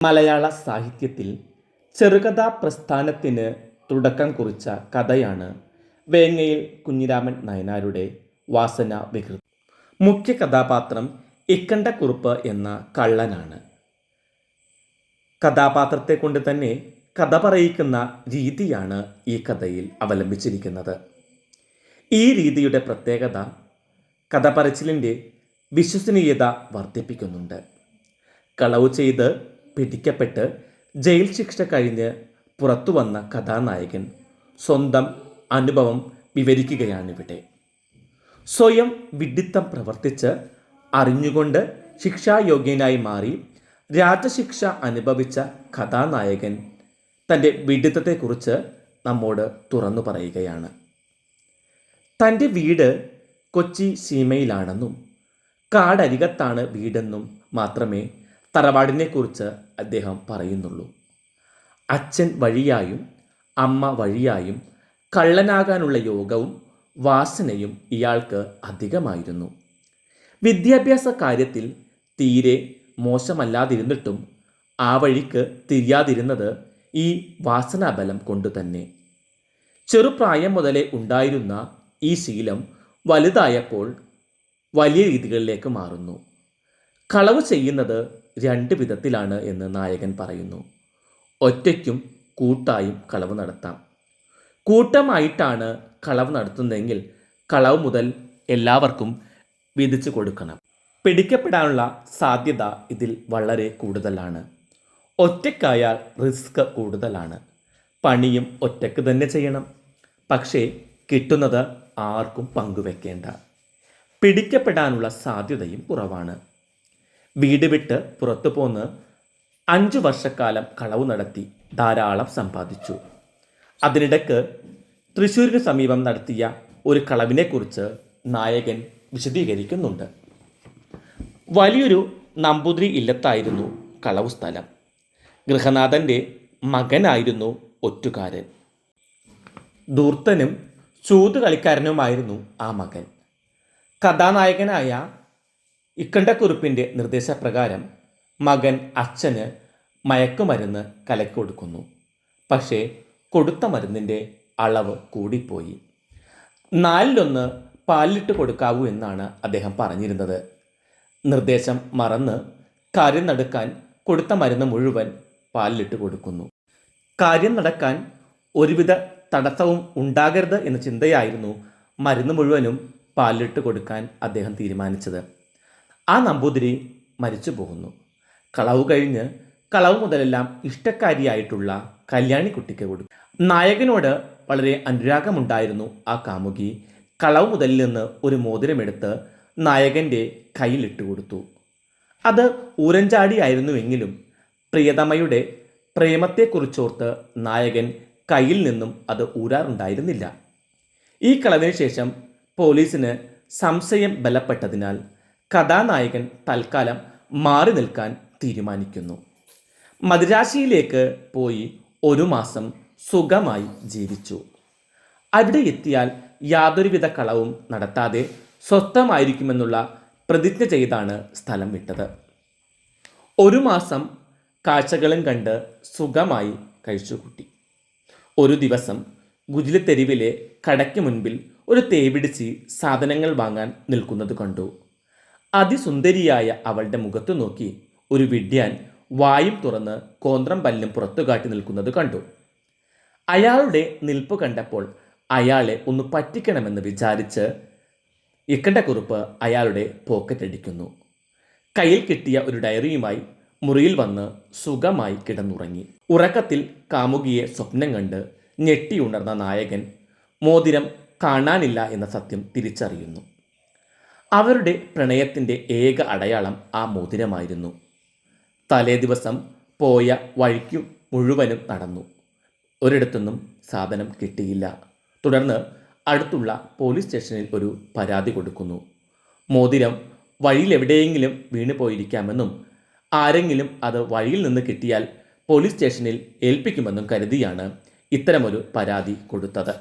മലയാള സാഹിത്യത്തിൽ ചെറുകഥാ പ്രസ്ഥാനത്തിന് തുടക്കം കുറിച്ച കഥയാണ് വേങ്ങയിൽ കുഞ്ഞിരാമൻ നായനാരുടെ വാസന വികൃതി. മുഖ്യ കഥാപാത്രം ഇക്കണ്ടക്കുറുപ്പ് എന്ന കള്ളനാണ്. കഥാപാത്രത്തെ കൊണ്ട് തന്നെ കഥ പറയിക്കുന്ന രീതിയാണ് ഈ കഥയിൽ അവലംബിച്ചിരിക്കുന്നത്. ഈ രീതിയുടെ പ്രത്യേകത കഥ പറച്ചിലിൻ്റെ വിശ്വസനീയത വർദ്ധിപ്പിക്കുന്നുണ്ട്. കളവ് ചെയ്ത് പിടിക്കപ്പെട്ട് ജയിൽ ശിക്ഷ കഴിഞ്ഞ് പുറത്തു വന്ന കഥാനായകൻ സ്വന്തം അനുഭവം വിവരിക്കുകയാണിവിടെ. സ്വയം വിഡ്ഢിത്തം പ്രവർത്തിച്ച് അറിഞ്ഞുകൊണ്ട് ശിക്ഷായോഗ്യനായി മാറി രാജശിക്ഷ അനുഭവിച്ച കഥാനായകൻ തൻ്റെ വിഡ്ഢിത്തത്തെക്കുറിച്ച് നമ്മോട് തുറന്നു പറയുകയാണ്. തൻ്റെ വീട് കൊച്ചി സീമയിലാണെന്നും കാടരികത്താണ് വീടെന്നും മാത്രമേ തറവാടിനെക്കുറിച്ച് അദ്ദേഹം പറയുന്നുള്ളൂ. അച്ഛൻ വഴിയായും അമ്മ വഴിയായും കള്ളനാകാനുള്ള യോഗവും വാസനയും ഇയാൾക്ക് അധികമായിരുന്നു. വിദ്യാഭ്യാസ കാര്യത്തിൽ തീരെ മോശമല്ലാതിരുന്നിട്ടും ആ വഴിക്ക് തിരിയാതിരുന്നത് ഈ വാസനാബലം കൊണ്ടുതന്നെ. ചെറുപ്രായം മുതലേ ഉണ്ടായിരുന്ന ഈ ശീലം വലുതായപ്പോൾ വലിയ രീതികളിലേക്ക് മാറുന്നു. കളവ് ചെയ്യുന്നത് രണ്ട് വിധത്തിലാണ് എന്ന് നായകൻ പറയുന്നു. ഒറ്റയ്ക്കും കൂട്ടായും കളവ് നടത്താം. കൂട്ടമായിട്ടാണ് കളവ് നടത്തുന്നതെങ്കിൽ കളവ് മുതൽ എല്ലാവർക്കും വിധിച്ചു കൊടുക്കണം. പിടിക്കപ്പെടാനുള്ള സാധ്യത ഇതിൽ വളരെ കൂടുതലാണ്. ഒറ്റയ്ക്കായാൽ റിസ്ക് കൂടുതലാണ്. പണിയും ഒറ്റയ്ക്ക് തന്നെ ചെയ്യണം. പക്ഷേ കിട്ടുന്നത് ആർക്കും പങ്കുവെക്കേണ്ട. പിടിക്കപ്പെടാനുള്ള സാധ്യതയും കുറവാണ്. വീട് വിട്ട് പുറത്തു പോന്ന് 5 വർഷക്കാലം കളവ് നടത്തി ധാരാളം സമ്പാദിച്ചു. അതിനിടയ്ക്ക് തൃശ്ശൂരിന് സമീപം നടത്തിയ ഒരു കളവിനെക്കുറിച്ച് നായകൻ വിശദീകരിക്കുന്നുണ്ട്. വലിയൊരു നമ്പൂതിരി ഇല്ലത്തായിരുന്നു കളവു സ്ഥലം. ഗൃഹനാഥൻ്റെ മകനായിരുന്നു ഒറ്റുകാരൻ. ധൂർത്തനും ചൂതുകളിക്കാരനുമായിരുന്നു ആ മകൻ. കഥാനായകനായ ഇക്കണ്ടക്കുറുപ്പിൻ്റെ നിർദ്ദേശപ്രകാരം മകൻ അച്ഛന് മയക്കുമരുന്ന് കലക്കി കൊടുക്കുന്നു. പക്ഷേ കൊടുത്ത മരുന്നിൻ്റെ അളവ് കൂടിപ്പോയി. 4-1 പാലിലിട്ട് കൊടുക്കാവൂ എന്നാണ് അദ്ദേഹം പറഞ്ഞിരുന്നത്. നിർദ്ദേശം മറന്ന് കാര്യം നടക്കാൻ കൊടുത്ത മരുന്ന് മുഴുവൻ പാലിലിട്ട് കൊടുക്കുന്നു. കാര്യം നടക്കാൻ ഒരുവിധ തടസ്സവും ഉണ്ടാകരുത് എന്ന ചിന്തയായിരുന്നു മരുന്ന് മുഴുവനും പാലിലിട്ട് കൊടുക്കാൻ അദ്ദേഹം തീരുമാനിച്ചത്. ആ നമ്പൂതിരി മരിച്ചു പോകുന്നു. കളവ് കഴിഞ്ഞ് കളവ് മുതലെല്ലാം ഇഷ്ടക്കാരിയായിട്ടുള്ള കല്യാണിക്കുട്ടിക്ക് കൊടുക്കും. നായകനോട് വളരെ അനുരാഗമുണ്ടായിരുന്നു ആ കാമുകി. കളവ് മുതലിൽ നിന്ന് ഒരു മോതിരമെടുത്ത് നായകൻ്റെ കയ്യിലിട്ട് കൊടുത്തു. അത് ഊരഞ്ചാടിയായിരുന്നുവെങ്കിലും പ്രിയതമയുടെ പ്രേമത്തെക്കുറിച്ചോർത്ത് നായകൻ കയ്യിൽ നിന്നും അത് ഊരാറുണ്ടായിരുന്നില്ല. ഈ കളവിന് ശേഷം പോലീസിന് സംശയം ബലപ്പെട്ടതിനാൽ കഥാനായകൻ തൽക്കാലം മാറി നിൽക്കാൻ തീരുമാനിക്കുന്നു. മദിരാശിയിലേക്ക് പോയി 1 മാസം സുഖമായി ജീവിച്ചു. അവിടെ എത്തിയാൽ യാതൊരുവിധ കളവും നടത്താതെ സ്വസ്ഥമായിരിക്കുമെന്നുള്ള പ്രതിജ്ഞ ചെയ്താണ് സ്ഥലം വിട്ടത്. 1 മാസം കാഴ്ചകളും കണ്ട് സുഖമായി കഴിച്ചുകൂട്ടി. ഒരു ദിവസം ഗുജില തെരുവിലെ കടയ്ക്ക് മുൻപിൽ ഒരു തേവിടിച്ച് സാധനങ്ങൾ വാങ്ങാൻ നിൽക്കുന്നത് കണ്ടു. അതിസുന്ദരിയായ അവളുടെ മുഖത്തു നോക്കി ഒരു വിഡ്ഢിയാൻ വായും തുറന്ന് കോന്ത്രം പല്ലും പുറത്തു കാട്ടി നിൽക്കുന്നത് കണ്ടു. അയാളുടെ നിൽപ്പ് കണ്ടപ്പോൾ അയാളെ ഒന്ന് പറ്റിക്കണമെന്ന് വിചാരിച്ച് ഇക്കണ്ടക്കുറുപ്പ് അയാളുടെ പോക്കറ്റ് അടിക്കുന്നു. കയ്യിൽ കിട്ടിയ ഒരു ഡയറിയുമായി മുറിയിൽ വന്ന് സുഖമായി കിടന്നുറങ്ങി. ഉറക്കത്തിൽ കാമുകിയെ സ്വപ്നം കണ്ട് ഞെട്ടിയുണർന്ന നായകൻ മോതിരം കാണാനില്ല എന്ന സത്യം തിരിച്ചറിയുന്നു. അവരുടെ പ്രണയത്തിൻ്റെ ഏക അടയാളം ആ മോതിരമായിരുന്നു. തലേ ദിവസം പോയ വഴിക്കു മുഴുവനും നടന്നു. ഒരിടത്തൊന്നും സാധനം കിട്ടിയില്ല. തുടർന്ന് അടുത്തുള്ള പോലീസ് സ്റ്റേഷനിൽ ഒരു പരാതി കൊടുക്കുന്നു. മോതിരം വഴിയിലെവിടെയെങ്കിലും വീണു പോയിരിക്കാമെന്നും ആരെങ്കിലും അത് വഴിയിൽ നിന്ന് കിട്ടിയാൽ പോലീസ് സ്റ്റേഷനിൽ ഏൽപ്പിക്കുമെന്നും കരുതിയാണ് ഇത്തരമൊരു പരാതി കൊടുത്തത്.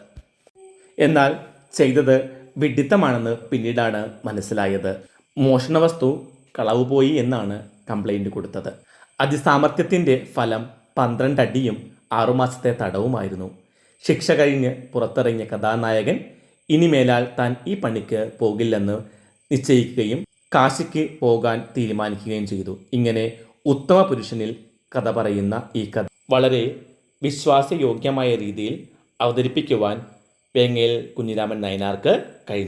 എന്നാൽ ചെയ്തത് വിഡ്ഢിത്തമാണെന്ന് പിന്നീടാണ് മനസ്സിലായത്. മോഷണവസ്തു കളവ് പോയി എന്നാണ് കംപ്ലൈൻറ്റ് കൊടുത്തത്. അതിസാമർത്ഥ്യത്തിൻ്റെ ഫലം 12 അടിയും 6 മാസത്തെ തടവുമായിരുന്നു. ശിക്ഷ കഴിഞ്ഞ് പുറത്തിറങ്ങിയ കഥാനായകൻ ഇനിമേലാൽ താൻ ഈ പണിക്ക് പോകില്ലെന്ന് നിശ്ചയിക്കുകയും കാശിക്ക് പോകാൻ തീരുമാനിക്കുകയും ചെയ്തു. ഇങ്ങനെ ഉത്തമ പുരുഷനിൽ കഥ പറയുന്ന ഈ കഥ വളരെ വിശ്വാസയോഗ്യമായ രീതിയിൽ അവതരിപ്പിക്കുവാൻ വേങ്ങേൽ കുഞ്ഞിരാമൻ നായനാർക്ക് കഴിഞ്ഞു.